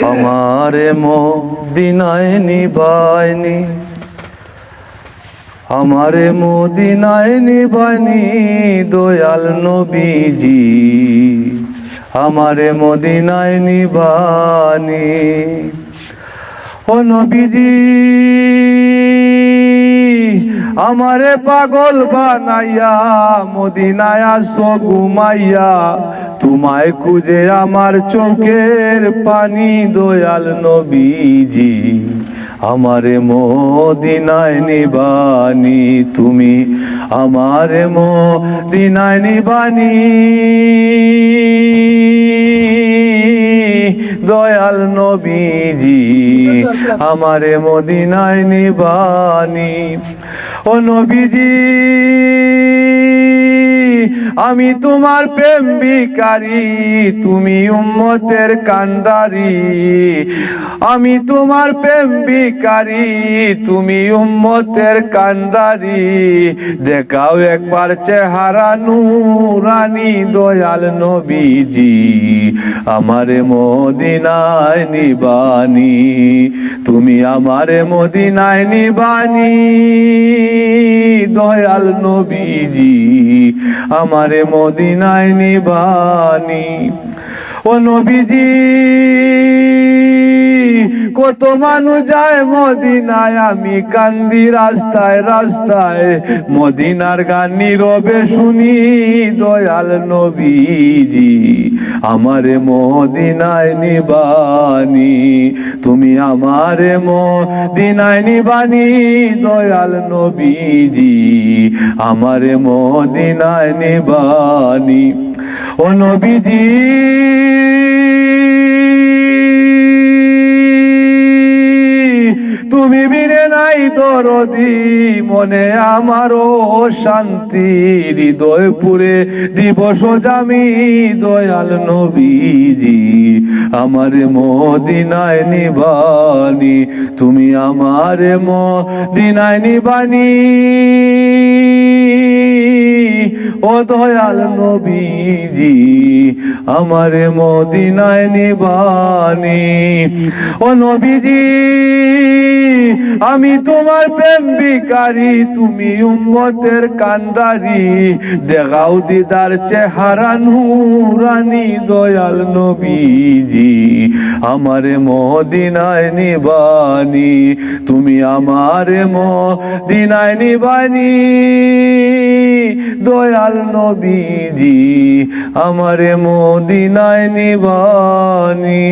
আমারে মদিনায় নিবাইনি, আমারে মদিনায় নিবাইনি দয়াল নবীজি, আমারে মদিনায় নিবানি। ও নবীজি আমারে পাগল বানাইয়া মদিনায় আসো ঘুমাইয়া, তোমায় খুঁজে আমার চোখের পানি দয়াল নবীজি, আমারে মদিনায় নিবানি, তুমি আমারে মদিনায় নিবানি দয়াল নবীজি, আমারে মদিনায় নিবানি। ও নবীজি আমি তোমার প্রেম ভিখারি, তুমি উম্মতের কান্ডারি, আমি তোমার প্রেম ভিখারি, তুমি উম্মতের কান্ডারি, দেখাও একবার চেহারা নূরানি দয়াল নবীজি, আমারে মদিনায় নিবানি, তুমি আমারে মদিনায় নিবানি দয়াল নবীজি, আমারে মদিনায় নিবানি। ও নবীজি কত মানুষ যায় মদিনায়, আমি কান্দি রাস্তায় রাস্তায়, মদিনার গান নীরবে শুনি দয়াল নবীজি, আমারে মদিনায় নিবানি, তুমি আমারে মদিনায় নিবানি দয়াল নবীজি, আমারে মদিনায় নিবানি। ও নবীজি তুমি বিনে নাই দরদি, মনে আমারও শান্তি, হৃদয় পুরে দিবস জামি দয়াল নবীজি, আমারে মদিনায় নিবানি, তুমি আমারে মদিনায় নিবানি ও দয়াল নবীজি, আমারে মদিনায় নিবানি। ও নবীজি আমি তোমার প্রেম ভিখারি, তুমি উম্মতের কান্ডারি, দেখাও দিদার চেহারা নূরানি দয়াল নবীজি, আমারে মদিনায় নিবানি, তুমি আমারে মদিনায় নিবানি দয়াল নবীজি, আমারে মদিনায় নিবানি।